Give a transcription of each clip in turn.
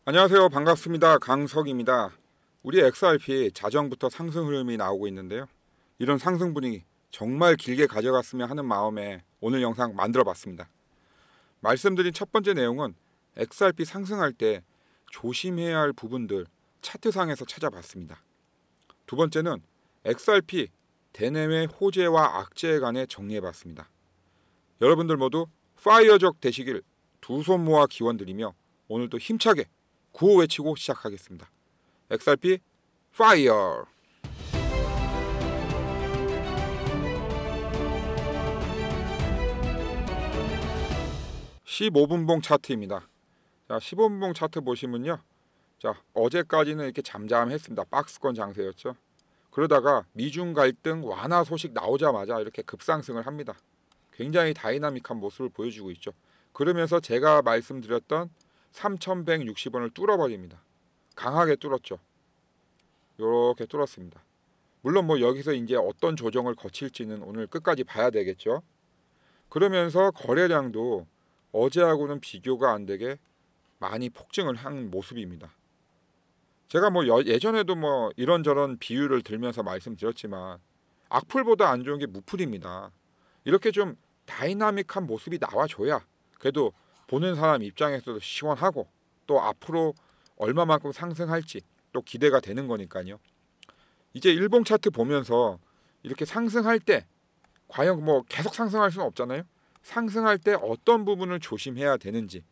안녕하세요. 반갑습니다. 강석입니다. 우리 XRP 자정부터 상승 흐름이 나오고 있는데요. 이런 상승 분위기 정말 길게 가져갔으면 하는 마음에 오늘 영상 만들어 봤습니다. 말씀드린 첫 번째 내용은 XRP 상승할 때 조심해야 할 부분들 차트상에서 찾아봤습니다. 두 번째는 XRP 대내외 호재와 악재 간에 정리해 봤습니다. 여러분들 모두 파이어족 되시길 두 손 모아 기원드리며 오늘도 힘차게 구호 외치고 시작하겠습니다. XRP 파이어! 15분봉 차트입니다. 자, 15분봉 차트 보시면요. 자, 어제까지는 이렇게 잠잠했습니다. 박스권 장세였죠. 그러다가 미중 갈등 완화 소식 나오자마자 이렇게 급상승을 합니다. 굉장히 다이나믹한 모습을 보여주고 있죠. 그러면서 제가 말씀드렸던 3160원을 뚫어버립니다. 강하게 뚫었죠. 이렇게 뚫었습니다. 물론 뭐 여기서 이제 어떤 조정을 거칠지는 오늘 끝까지 봐야 되겠죠. 그러면서 거래량도 어제하고는 비교가 안 되게 많이 폭증을 한 모습입니다. 제가 뭐 예전에도 뭐 이런저런 비유를 들면서 말씀드렸지만 악플보다 안 좋은 게 무플입니다. 이렇게 좀 다이나믹한 모습이 나와줘야 그래도 보는 사람 입장에서도 시원하고 또 앞으로 얼마만큼 상승할지 또 기대가 되는 거니까요. 이제 일봉 차트 보면서 이렇게 상승할 때 과연 뭐 계속 상승할 수는 없잖아요. 상승할 때 어떤 부분을 조심해야 되는지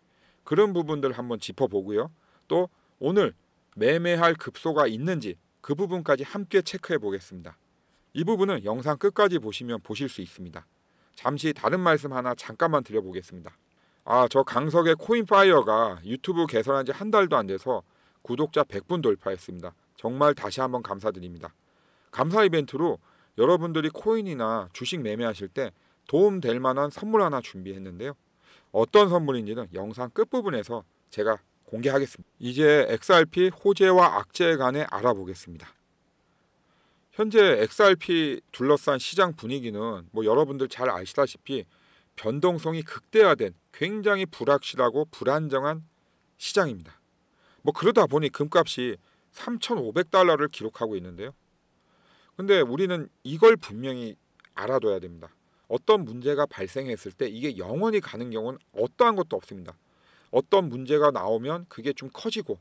그런 부분들 한번 짚어보고요. 또 오늘 매매할 급소가 있는지 그 부분까지 함께 체크해 보겠습니다. 이 부분은 영상 끝까지 보시면 보실 수 있습니다. 잠시 다른 말씀 하나 잠깐만 드려보겠습니다. 저 강석의 코인파이어가 유튜브 개설한 지 한 달도 안 돼서 구독자 100분 돌파했습니다. 정말 다시 한번 감사드립니다. 감사 이벤트로 여러분들이 코인이나 주식 매매하실 때 도움될 만한 선물 하나 준비했는데요. 어떤 선물인지는 영상 끝부분에서 제가 공개하겠습니다. 이제 XRP 호재와 악재 간에 알아보겠습니다. 현재 XRP 둘러싼 시장 분위기는 뭐 여러분들 잘 아시다시피 변동성이 극대화된 굉장히 불확실하고 불안정한 시장입니다. 뭐 그러다 보니 금값이 3,500달러를 기록하고 있는데요. 근데 우리는 이걸 분명히 알아둬야 됩니다. 어떤 문제가 발생했을 때 이게 영원히 가는 경우는 어떠한 것도 없습니다. 어떤 문제가 나오면 그게 좀 커지고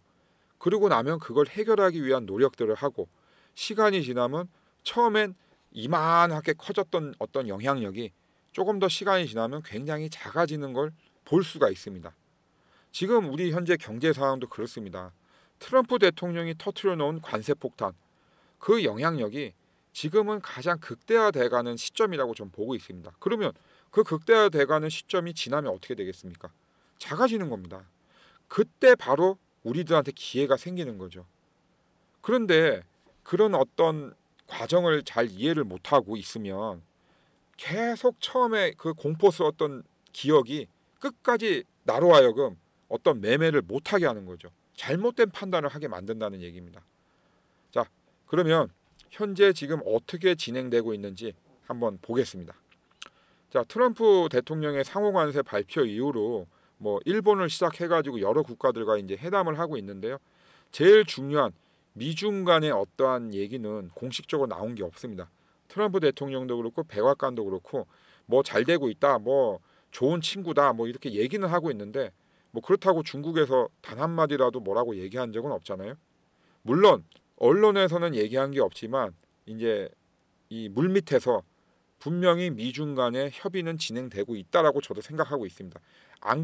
그러고 나면 그걸 해결하기 위한 노력들을 하고 시간이 지나면 처음엔 이만하게 커졌던 어떤 영향력이 조금 더 시간이 지나면 굉장히 작아지는 걸 볼 수가 있습니다. 지금 우리 현재 경제 상황도 그렇습니다. 트럼프 대통령이 터뜨려 놓은 관세 폭탄 그 영향력이 지금은 가장 극대화돼가는 시점이라고 좀 보고 있습니다. 그러면 그 극대화돼가는 시점이 지나면 어떻게 되겠습니까? 작아지는 겁니다. 그때 바로 우리들한테 기회가 생기는 거죠. 그런데 그런 어떤 과정을 잘 이해를 못하고 있으면 계속 처음에 그 공포스러웠던 기억이 끝까지 나로 하여금 어떤 매매를 못하게 하는 거죠. 잘못된 판단을 하게 만든다는 얘기입니다. 자, 그러면 현재 지금 어떻게 진행되고 있는지 한번 보겠습니다. 자, 트럼프 대통령의 상호관세 발표 이후로 뭐 일본을 시작해가지고 여러 국가들과 이제 회담을 하고 있는데요. 제일 중요한 미중 간의 어떠한 얘기는 공식적으로 나온 게 없습니다. 트럼프 대통령도 그렇고 백악관도 그렇고 뭐 잘 되고 있다, 뭐 좋은 친구다, 뭐 이렇게 얘기는 하고 있는데 뭐 그렇다고 중국에서 단 한마디라도 뭐라고 얘기한 적은 없잖아요. 물론 언론에서는 얘기한 게 없지만 이제 이 물밑에서 분명히 미중 간의 협의는 진행되고 있다라고 저도 생각하고 있습니다. 안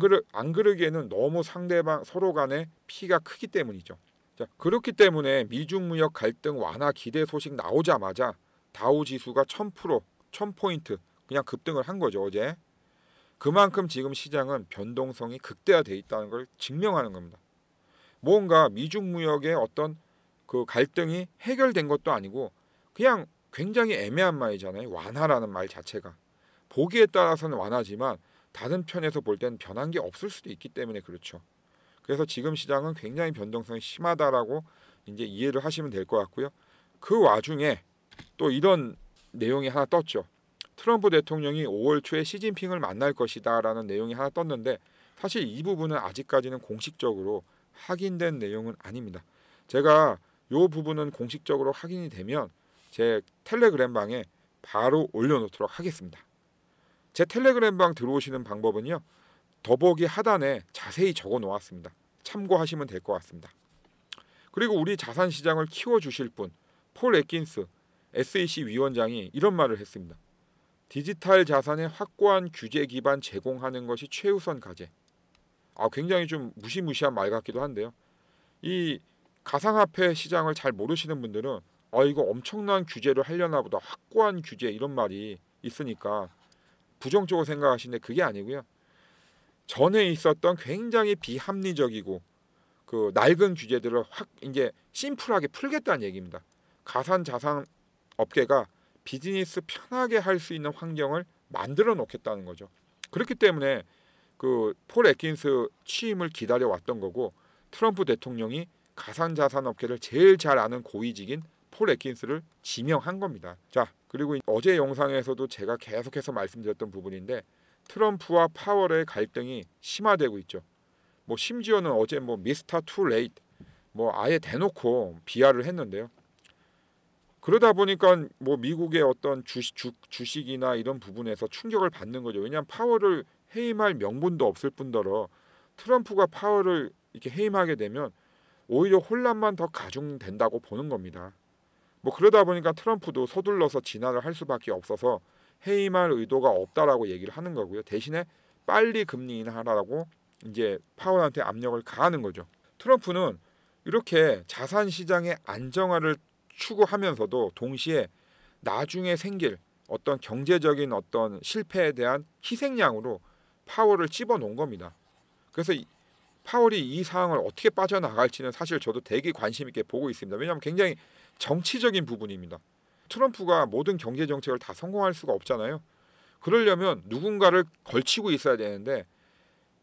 그러기에는 너무 상대방 서로 간의 피가 크기 때문이죠. 자, 그렇기 때문에 미중 무역 갈등 완화 기대 소식 나오자마자 다우 지수가 1000%, 1000포인트 그냥 급등을 한 거죠, 어제. 그만큼 지금 시장은 변동성이 극대화되어 있다는 걸 증명하는 겁니다. 뭔가 미중 무역의 어떤 그 갈등이 해결된 것도 아니고 그냥 굉장히 애매한 말이잖아요. 완화라는 말 자체가. 보기에 따라서는 완화지만 다른 편에서 볼 때는 변한 게 없을 수도 있기 때문에 그렇죠. 그래서 지금 시장은 굉장히 변동성이 심하다라고 이제 이해를 하시면 될 것 같고요. 그 와중에 또 이런 내용이 하나 떴죠. 트럼프 대통령이 5월 초에 시진핑을 만날 것이다라는 내용이 하나 떴는데 사실 이 부분은 아직까지는 공식적으로 확인된 내용은 아닙니다. 제가 이 부분은 공식적으로 확인이 되면 제 텔레그램 방에 바로 올려놓도록 하겠습니다. 제 텔레그램 방 들어오시는 방법은요, 더보기 하단에 자세히 적어 놓았습니다. 참고하시면 될 것 같습니다. 그리고 우리 자산시장을 키워주실 분, 폴 애킨스 SEC 위원장이 이런 말을 했습니다. 디지털 자산의 확고한 규제 기반 제공하는 것이 최우선 과제. 굉장히 좀 무시무시한 말 같기도 한데요. 이 가상화폐 시장을 잘 모르시는 분들은 이거 엄청난 규제를 하려나 보다, 확고한 규제 이런 말이 있으니까 부정적으로 생각하시는데 그게 아니고요. 전에 있었던 굉장히 비합리적이고 그 낡은 규제들을 확 이제 심플하게 풀겠다는 얘기입니다. 가상 자산 업계가 비즈니스 편하게 할 수 있는 환경을 만들어 놓겠다는 거죠. 그렇기 때문에 그 폴 애킨스 취임을 기다려 왔던 거고, 트럼프 대통령이 가상 자산 업계를 제일 잘 아는 고위직인 폴 애킨스를 지명한 겁니다. 자, 그리고 어제 영상에서도 제가 계속해서 말씀드렸던 부분인데, 트럼프와 파월의 갈등이 심화되고 있죠. 심지어는 어제 미스터 투 레이트 아예 대놓고 비하를 했는데요. 그러다 보니까 미국의 어떤 주식이나 이런 부분에서 충격을 받는 거죠. 왜냐하면 파월을 해임할 명분도 없을 뿐더러 트럼프가 파월을 이렇게 해임하게 되면 오히려 혼란만 더 가중된다고 보는 겁니다. 그러다 보니까 트럼프도 서둘러서 진화를 할 수밖에 없어서 해임할 의도가 없다라고 얘기를 하는 거고요. 대신에 빨리 금리 인하하라고 이제 파월한테 압력을 가하는 거죠. 트럼프는 이렇게 자산 시장의 안정화를 추구하면서도 동시에 나중에 생길 어떤 경제적인 어떤 실패에 대한 희생양으로 파월을 집어놓은 겁니다. 그래서 파월이 이 상황을 어떻게 빠져나갈지는 사실 저도 되게 관심 있게 보고 있습니다. 왜냐하면 굉장히 정치적인 부분입니다. 트럼프가 모든 경제 정책을 다 성공할 수가 없잖아요. 그러려면 누군가를 걸치고 있어야 되는데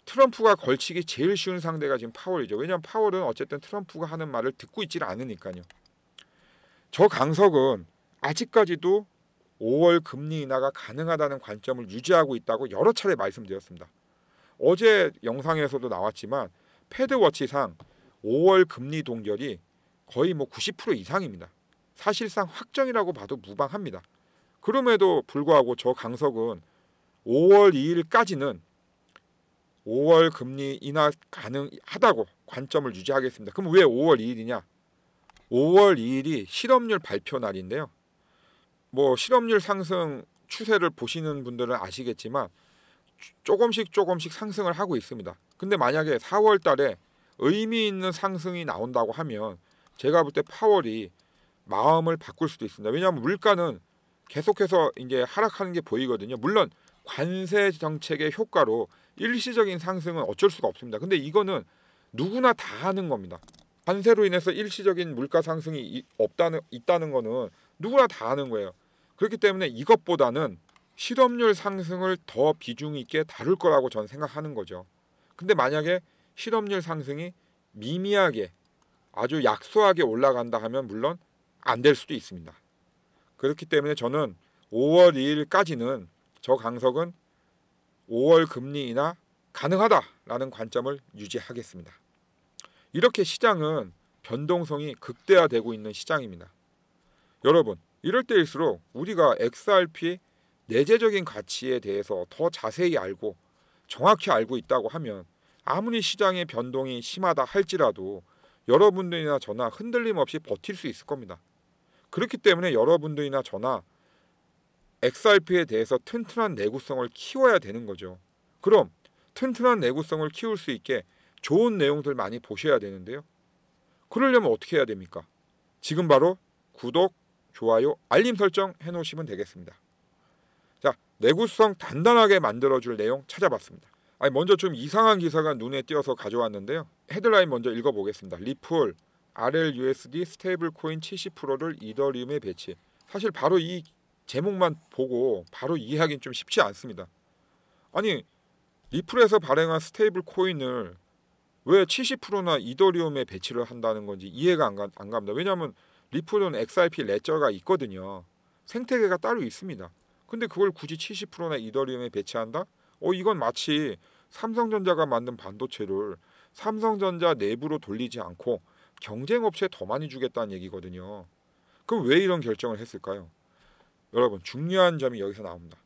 트럼프가 걸치기 제일 쉬운 상대가 지금 파월이죠. 왜냐하면 파월은 어쨌든 트럼프가 하는 말을 듣고 있지를 않으니까요. 저 강석은 아직까지도 5월 금리 인하가 가능하다는 관점을 유지하고 있다고 여러 차례 말씀드렸습니다. 어제 영상에서도 나왔지만 패드워치상 5월 금리 동결이 거의 90% 이상입니다. 사실상 확정이라고 봐도 무방합니다. 그럼에도 불구하고 저 강석은 5월 2일까지는 5월 금리 인하 가능하다고 관점을 유지하겠습니다. 그럼 왜 5월 2일이냐? 5월 2일이 실업률 발표 날인데요. 실업률 상승 추세를 보시는 분들은 아시겠지만 조금씩 상승을 하고 있습니다. 근데 만약에 4월 달에 의미 있는 상승이 나온다고 하면 제가 볼 때 파월이 마음을 바꿀 수도 있습니다. 왜냐하면 물가는 계속해서 이제 하락하는 게 보이거든요. 물론 관세 정책의 효과로 일시적인 상승은 어쩔 수가 없습니다. 근데 이거는 누구나 다 하는 겁니다. 관세로 인해서 일시적인 물가 상승이 있다는 거는 누구나 다 하는 거예요. 그렇기 때문에 이것보다는 실업률 상승을 더 비중 있게 다룰 거라고 저는 생각하는 거죠. 근데 만약에 실업률 상승이 미미하게 아주 약소하게 올라간다 하면 물론 안 될 수도 있습니다. 그렇기 때문에 저는 5월 2일까지는 저 강석은 5월 금리 인하 가능하다라는 관점을 유지하겠습니다. 이렇게 시장은 변동성이 극대화되고 있는 시장입니다. 여러분, 이럴 때일수록 우리가 XRP의 내재적인 가치에 대해서 더 자세히 알고 정확히 알고 있다고 하면 아무리 시장의 변동이 심하다 할지라도 여러분들이나 저나 흔들림 없이 버틸 수 있을 겁니다. 그렇기 때문에 여러분들이나 저나 XRP에 대해서 튼튼한 내구성을 키워야 되는 거죠. 그럼 튼튼한 내구성을 키울 수 있게 좋은 내용들 많이 보셔야 되는데요. 그러려면 어떻게 해야 됩니까? 지금 바로 구독, 좋아요, 알림 설정 해놓으시면 되겠습니다. 자, 내구성 단단하게 만들어줄 내용 찾아봤습니다. 먼저 좀 이상한 기사가 눈에 띄어서 가져왔는데요. 헤드라인 먼저 읽어보겠습니다. 리플, RLUSD 스테이블 코인 70%를 이더리움에 배치. 사실 바로 이 제목만 보고 바로 이해하기는 좀 쉽지 않습니다. 아니, 리플에서 발행한 스테이블 코인을 왜 70%나 이더리움에 배치를 한다는 건지 이해가 안 갑니다. 왜냐하면 리플은 XRP 레저가 있거든요. 생태계가 따로 있습니다. 근데 그걸 굳이 70%나 이더리움에 배치한다? 이건 마치 삼성전자가 만든 반도체를 삼성전자 내부로 돌리지 않고 경쟁업체에 더 많이 주겠다는 얘기거든요. 그럼 왜 이런 결정을 했을까요? 여러분, 중요한 점이 여기서 나옵니다.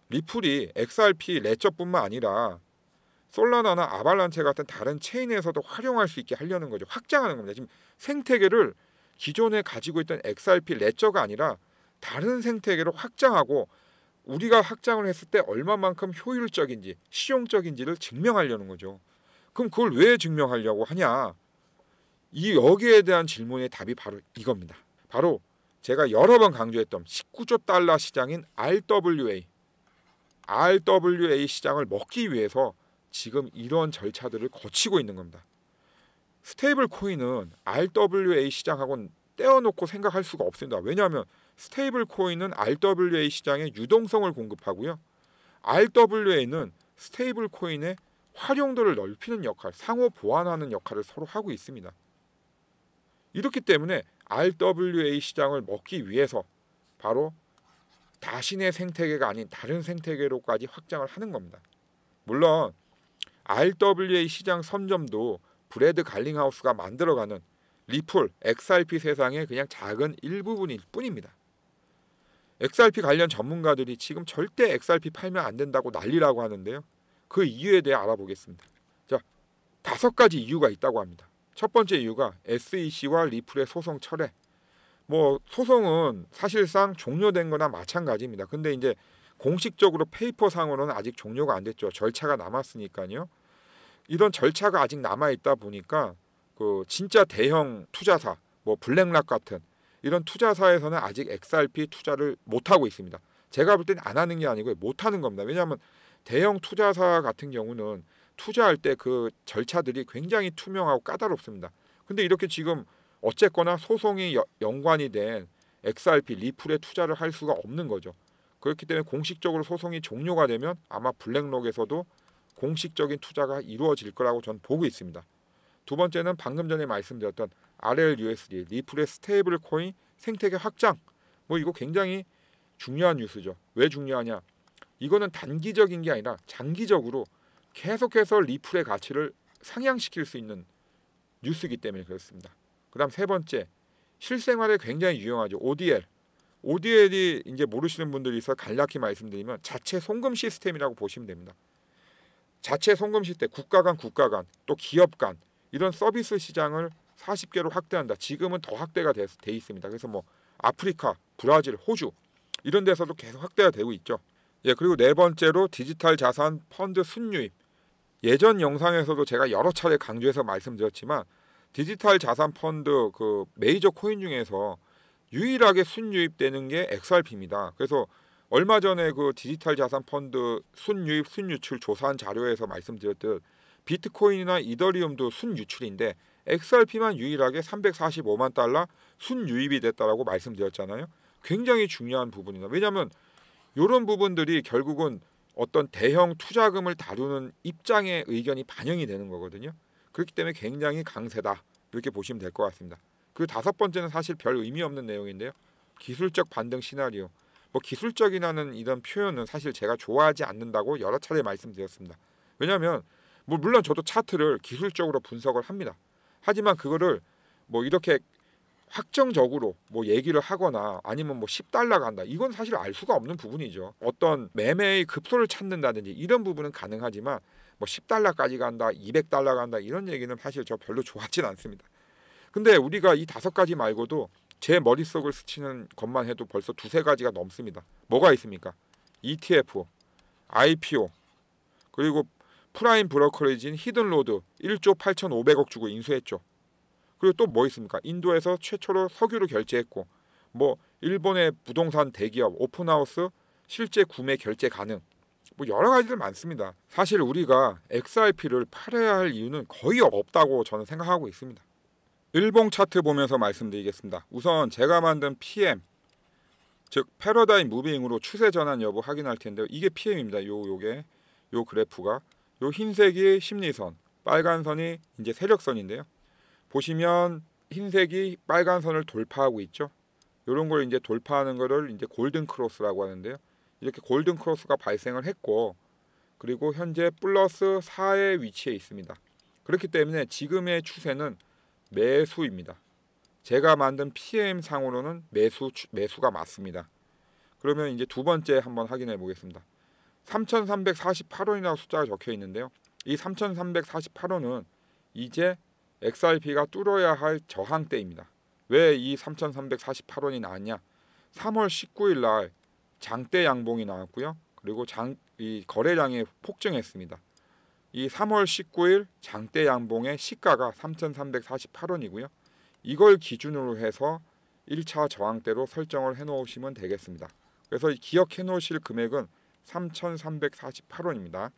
리플이 XRP 레저뿐만 아니라 솔라나나 아발란체 같은 다른 체인에서도 활용할 수 있게 하려는 거죠. 확장하는 겁니다. 지금 생태계를 기존에 가지고 있던 XRP 레저가 아니라 다른 생태계로 확장하고 우리가 확장을 했을 때 얼마만큼 효율적인지 실용적인지를 증명하려는 거죠. 그럼 그걸 왜 증명하려고 하냐? 이 여기에 대한 질문의 답이 바로 이겁니다. 바로 제가 여러 번 강조했던 19조 달러 시장인 RWA 시장을 먹기 위해서 지금 이런 절차들을 거치고 있는 겁니다. 스테이블 코인은 RWA 시장하고는 떼어놓고 생각할 수가 없습니다. 왜냐하면 스테이블 코인은 RWA 시장에 유동성을 공급하고요. RWA는 스테이블 코인의 활용도를 넓히는 역할, 상호 보완하는 역할을 서로 하고 있습니다. 이렇기 때문에 RWA 시장을 먹기 위해서 바로 자신의 생태계가 아닌 다른 생태계로까지 확장을 하는 겁니다. 물론 RWA 시장 선점도 브래드 갈링하우스가 만들어가는 리플, XRP 세상의 그냥 작은 일부분일 뿐입니다. XRP 관련 전문가들이 지금 절대 XRP 팔면 안 된다고 난리라고 하는데요. 그 이유에 대해 알아보겠습니다. 자, 5가지 이유가 있다고 합니다. 첫 번째 이유가 SEC와 리플의 소송 철회. 소송은 사실상 종료된 거나 마찬가지입니다. 근데 이제 공식적으로 페이퍼상으로는 아직 종료가 안 됐죠. 절차가 남았으니까요. 이런 절차가 아직 남아 있다 보니까 그 진짜 대형 투자사, 블랙락 같은 이런 투자사에서는 아직 XRP 투자를 못 하고 있습니다. 제가 볼 때는 안 하는 게 아니고 못 하는 겁니다. 왜냐하면 대형 투자사 같은 경우는 투자할 때 그 절차들이 굉장히 투명하고 까다롭습니다. 근데 이렇게 지금 어쨌거나 소송이 연관이 된 XRP 리플에 투자를 할 수가 없는 거죠. 그렇기 때문에 공식적으로 소송이 종료가 되면 아마 블랙록에서도 공식적인 투자가 이루어질 거라고 저는 보고 있습니다. 두 번째는 방금 전에 말씀드렸던 RLUSD 리플의 스테이블 코인 생태계 확장. 이거 굉장히 중요한 뉴스죠. 왜 중요하냐? 이거는 단기적인 게 아니라 장기적으로 계속해서 리플의 가치를 상향시킬 수 있는 뉴스이기 때문에 그렇습니다. 그다음 세 번째, 실생활에 굉장히 유용하죠. ODL이 이제 모르시는 분들이 있어 간략히 말씀드리면 자체 송금 시스템이라고 보시면 됩니다. 자체 송금 시스템, 국가 간 또 기업 간 이런 서비스 시장을 40개로 확대한다. 지금은 더 확대가 돼 있습니다. 그래서 아프리카, 브라질, 호주 이런 데서도 계속 확대가 되고 있죠. 그리고 네 번째로 디지털 자산 펀드 순유입. 예전 영상에서도 제가 여러 차례 강조해서 말씀드렸지만 디지털 자산 펀드 그 메이저 코인 중에서 유일하게 순유입되는 게 XRP입니다. 그래서 얼마 전에 그 디지털 자산 펀드 순유입 순유출 조사한 자료에서 말씀드렸듯 비트코인이나 이더리움도 순유출인데 XRP만 유일하게 345만 달러 순유입이 됐다라고 말씀드렸잖아요. 굉장히 중요한 부분이다. 왜냐하면 이런 부분들이 결국은 어떤 대형 투자금을 다루는 입장의 의견이 반영이 되는 거거든요. 그렇기 때문에 굉장히 강세다 이렇게 보시면 될 것 같습니다. 그리고 다섯 번째는 사실 별 의미 없는 내용인데요. 기술적 반등 시나리오. 기술적이라는 이런 표현은 사실 제가 좋아하지 않는다고 여러 차례 말씀드렸습니다. 왜냐하면 물론 저도 차트를 기술적으로 분석을 합니다. 하지만 그거를 이렇게 확정적으로 얘기를 하거나 아니면 10달러 간다. 이건 사실 알 수가 없는 부분이죠. 어떤 매매의 급소를 찾는다든지 이런 부분은 가능하지만 10달러까지 간다, 200달러 간다 이런 얘기는 사실 저 별로 좋아하진 않습니다. 근데 우리가 이 5가지 말고도 제 머릿속을 스치는 것만 해도 벌써 2-3가지가 넘습니다. 뭐가 있습니까? ETF, IPO, 그리고 프라임 브로커리지인 히든로드 1조 8,500억 주고 인수했죠. 그리고 또 뭐 있습니까? 인도에서 최초로 석유를 결제했고 일본의 부동산 대기업 오픈하우스 실제 구매 결제 가능. 여러 가지들 많습니다. 사실 우리가 XRP를 팔아야 할 이유는 거의 없다고 저는 생각하고 있습니다. 일봉 차트 보면서 말씀드리겠습니다. 우선 제가 만든 PM 즉 패러다임 무빙으로 추세 전환 여부 확인할 텐데요. 이게 PM입니다. 요 그래프가 요 흰색이 심리선, 빨간 선이 이제 세력선인데요. 보시면 흰색이 빨간 선을 돌파하고 있죠. 이런 걸 이제 돌파하는 거를 이제 골든 크로스라고 하는데요. 이렇게 골든 크로스가 발생을 했고 그리고 현재 플러스 4의 위치에 있습니다. 그렇기 때문에 지금의 추세는 매수입니다. 제가 만든 PM 상으로는 매수가 맞습니다. 그러면 이제 두 번째 한번 확인해 보겠습니다. 3,348원이라고 숫자가 적혀 있는데요. 이 3,348원은 이제 XRP가 뚫어야 할 저항대입니다. 왜 이 3,348원이 나왔냐? 3월 19일 날 장대 양봉이 나왔고요. 그리고 이 거래량이 폭증했습니다. 이 3월 19일 장대 양봉의 시가가 3,348원이고요. 이걸 기준으로 해서 1차 저항대로 설정을 해 놓으시면 되겠습니다. 그래서 기억해 놓으실 금액은 3,348원입니다.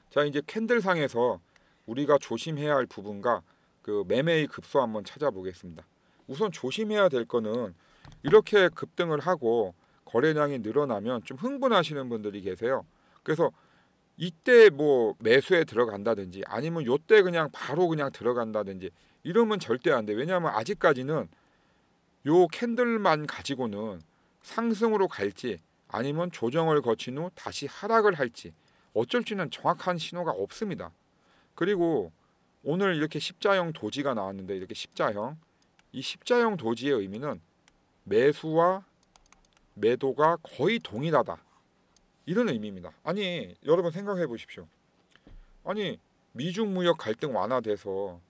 자, 이제 캔들상에서 우리가 조심해야 할 부분과 그 매매의 급소 한번 찾아보겠습니다. 우선 조심해야 될 거는 이렇게 급등을 하고 거래량이 늘어나면 좀 흥분하시는 분들이 계세요. 그래서 이때 뭐 매수에 들어간다든지 아니면 요때 그냥 바로 그냥 들어간다든지 이러면 절대 안 돼. 왜냐하면 아직까지는 요 캔들만 가지고는 상승으로 갈지 아니면 조정을 거친 후 다시 하락을 할지 어쩔지는 정확한 신호가 없습니다. 그리고 오늘 이렇게 십자형 도지가 나왔는데 이렇게 십자형, 이 십자형 도지의 의미는 매수와 매도가 거의 동일하다, 이런 의미입니다. 아니 여러분 생각해 보십시오. 아니 미중 무역 갈등 완화돼서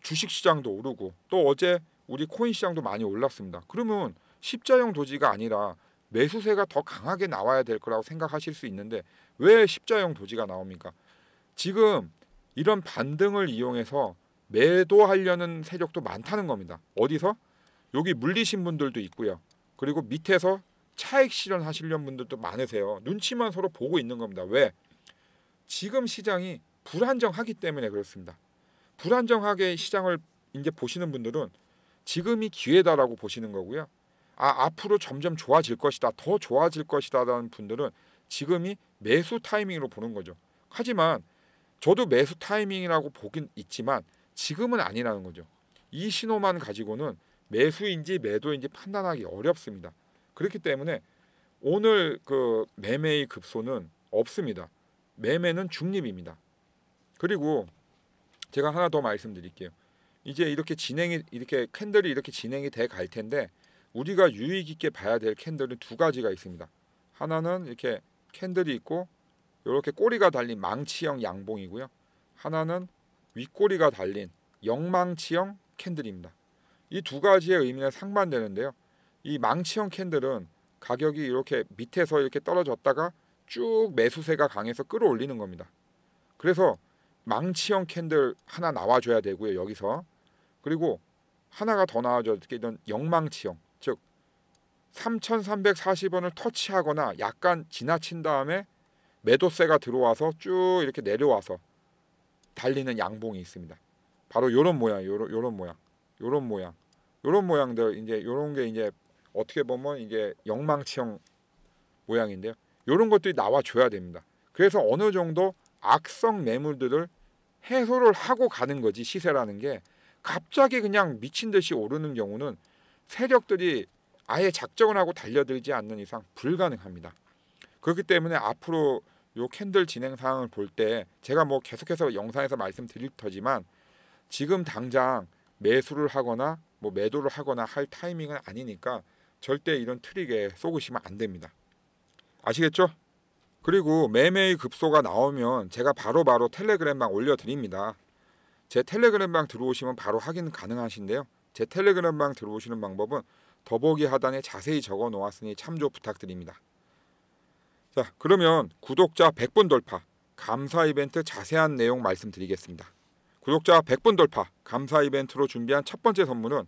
주식시장도 오르고 또 어제 우리 코인 시장도 많이 올랐습니다. 그러면 십자형 도지가 아니라 매수세가 더 강하게 나와야 될 거라고 생각하실 수 있는데 왜 십자형 도지가 나옵니까? 지금 이런 반등을 이용해서 매도하려는 세력도 많다는 겁니다. 어디서? 여기 물리신 분들도 있고요. 그리고 밑에서 차익 실현하시려는 분들도 많으세요. 눈치만 서로 보고 있는 겁니다. 왜? 지금 시장이 불안정하기 때문에 그렇습니다. 불안정하게 시장을 이제 보시는 분들은 지금이 기회다라고 보시는 거고요. 앞으로 점점 좋아질 것이다, 더 좋아질 것이다라는 분들은 지금이 매수 타이밍으로 보는 거죠. 하지만 저도 매수 타이밍이라고 보긴 있지만 지금은 아니라는 거죠. 이 신호만 가지고는 매수인지 매도인지 판단하기 어렵습니다. 그렇기 때문에 오늘 그 매매의 급소는 없습니다. 매매는 중립입니다. 그리고 제가 하나 더 말씀드릴게요. 이제 이렇게 캔들이 이렇게 진행이 돼 갈 텐데 우리가 유의 깊게 봐야 될 캔들은 두 가지가 있습니다. 하나는 이렇게 캔들이 있고 이렇게 꼬리가 달린 망치형 양봉이고요. 하나는 윗꼬리가 달린 영망치형 캔들입니다. 이 두 가지의 의미는 상반되는데요. 이 망치형 캔들은 가격이 이렇게 밑에서 이렇게 떨어졌다가 쭉 매수세가 강해서 끌어올리는 겁니다. 그래서 망치형 캔들 하나 나와줘야 되고요. 여기서. 그리고 하나가 더 나와줘야 되는 영망치형, 즉 3,340원을 터치하거나 약간 지나친 다음에 매도세가 들어와서 쭉 이렇게 내려와서 달리는 양봉이 있습니다. 바로 이런 모양, 요런 모양들, 이제 요런 게 이제 어떻게 보면 이게 영망치형 모양인데요. 요런 것들이 나와줘야 됩니다. 그래서 어느 정도 악성 매물들을 해소를 하고 가는 거지, 시세라는 게 갑자기 그냥 미친 듯이 오르는 경우는 세력들이 아예 작정을 하고 달려들지 않는 이상 불가능합니다. 그렇기 때문에 앞으로 요 캔들 진행 상황을 볼 때 제가 뭐 계속해서 영상에서 말씀드릴 터지만 지금 당장 매수를 하거나 뭐 매도를 하거나 할 타이밍은 아니니까 절대 이런 트릭에 속으시면 안 됩니다. 아시겠죠? 그리고 매매의 급소가 나오면 제가 바로바로 텔레그램방 올려드립니다. 제 텔레그램방 들어오시면 바로 확인 가능하신데요. 제 텔레그램방 들어오시는 방법은 더보기 하단에 자세히 적어 놓았으니 참조 부탁드립니다. 자, 그러면 구독자 100분 돌파 감사 이벤트 자세한 내용 말씀드리겠습니다. 구독자 100분 돌파 감사 이벤트로 준비한 첫 번째 선물은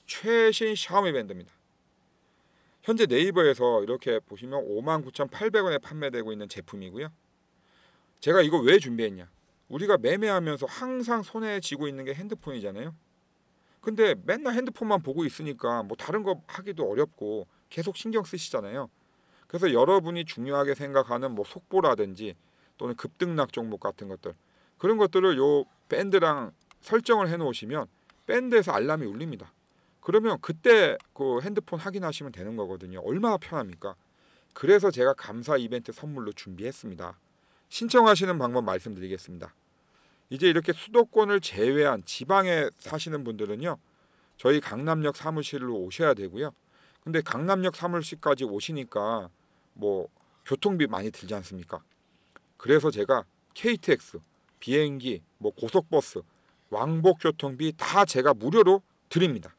최신 샤오미 밴드입니다. 현재 네이버에서 이렇게 보시면 59,800원에 판매되고 있는 제품이고요. 제가 이거 왜 준비했냐? 우리가 매매하면서 항상 손에 쥐고 있는 게 핸드폰이잖아요. 근데 맨날 핸드폰만 보고 있으니까 뭐 다른 거 하기도 어렵고 계속 신경 쓰시잖아요. 그래서 여러분이 중요하게 생각하는 뭐 속보라든지 또는 급등락 종목 같은 것들, 그런 것들을 요 밴드랑 설정을 해 놓으시면 밴드에서 알람이 울립니다. 그러면 그때 그 핸드폰 확인하시면 되는 거거든요. 얼마나 편합니까? 그래서 제가 감사 이벤트 선물로 준비했습니다. 신청하시는 방법 말씀드리겠습니다. 이제 이렇게 수도권을 제외한 지방에 사시는 분들은요, 저희 강남역 사무실로 오셔야 되고요. 근데 강남역 사무실까지 오시니까 뭐 교통비 많이 들지 않습니까? 그래서 제가 KTX, 비행기, 뭐 고속버스, 왕복 교통비 다 제가 무료로 드립니다.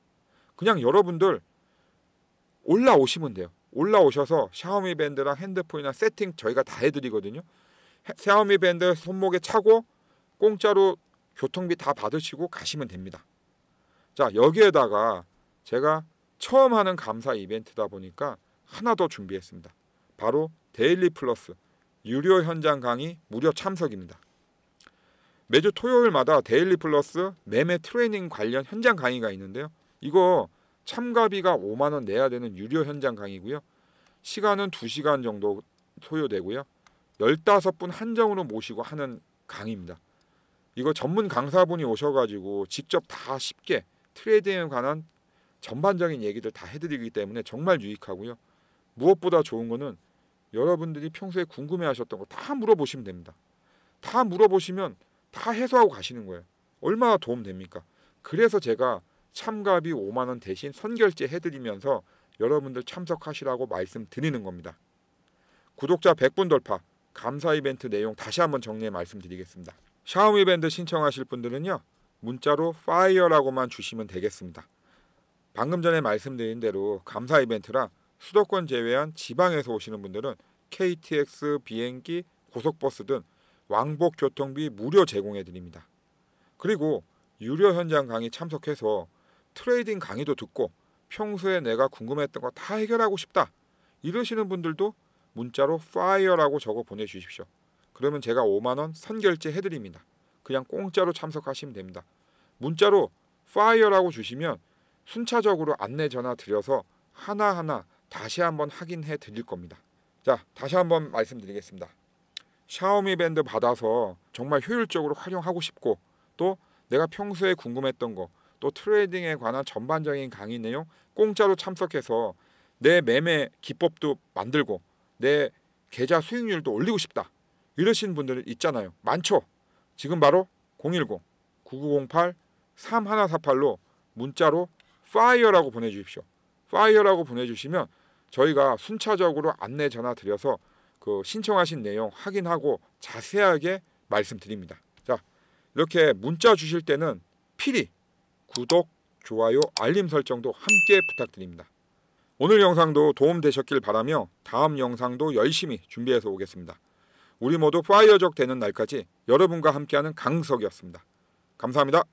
그냥 여러분들 올라오시면 돼요. 올라오셔서 샤오미 밴드랑 핸드폰이나 세팅 저희가 다 해드리거든요. 샤오미 밴드 손목에 차고 공짜로 교통비 다 받으시고 가시면 됩니다. 자, 여기에다가 제가 처음 하는 감사 이벤트다 보니까 하나 더 준비했습니다. 바로 데일리 플러스 유료 현장 강의 무료 참석입니다. 매주 토요일마다 데일리 플러스 매매 트레이닝 관련 현장 강의가 있는데요. 이거 참가비가 5만 원 내야 되는 유료 현장 강의고요. 시간은 2시간 정도 소요되고요. 15분 한정으로 모시고 하는 강의입니다. 이거 전문 강사분이 오셔가지고 직접 다 쉽게 트레이딩에 관한 전반적인 얘기들 다 해드리기 때문에 정말 유익하고요. 무엇보다 좋은 거는 여러분들이 평소에 궁금해하셨던 거 다 물어보시면 됩니다. 다 물어보시면 다 해소하고 가시는 거예요. 얼마나 도움됩니까? 그래서 제가 참가비 5만 원 대신 선결제 해드리면서 여러분들 참석하시라고 말씀드리는 겁니다. 구독자 100분 돌파 감사 이벤트 내용 다시 한번 정리해 말씀드리겠습니다. 샤오미 밴드 신청하실 분들은요, 문자로 FIRE라고만 주시면 되겠습니다. 방금 전에 말씀드린 대로 감사 이벤트라 수도권 제외한 지방에서 오시는 분들은 KTX, 비행기, 고속버스 등 왕복 교통비 무료 제공해 드립니다. 그리고 유료 현장 강의 참석해서 트레이딩 강의도 듣고 평소에 내가 궁금했던 거 다 해결하고 싶다 이러시는 분들도 문자로 FIRE라고 적어 보내주십시오. 그러면 제가 5만 원 선결제 해드립니다. 그냥 공짜로 참석하시면 됩니다. 문자로 FIRE라고 주시면 순차적으로 안내 전화 드려서 하나하나 다시 한번 확인해 드릴 겁니다. 자, 다시 한번 말씀드리겠습니다. 샤오미 밴드 받아서 정말 효율적으로 활용하고 싶고, 또 내가 평소에 궁금했던 거, 또 트레이딩에 관한 전반적인 강의 내용 공짜로 참석해서 내 매매 기법도 만들고 내 계좌 수익률도 올리고 싶다 이러신 분들 있잖아요. 많죠? 지금 바로 010-9908-3148로 문자로 FIRE라고 보내주십시오. FIRE라고 보내주시면 저희가 순차적으로 안내 전화 드려서 그 신청하신 내용 확인하고 자세하게 말씀드립니다. 자, 이렇게 문자 주실 때는 필히 구독, 좋아요, 알림 설정도 함께 부탁드립니다. 오늘 영상도 도움되셨길 바라며 다음 영상도 열심히 준비해서 오겠습니다. 우리 모두 파이어족 되는 날까지 여러분과 함께하는 강석이었습니다. 감사합니다.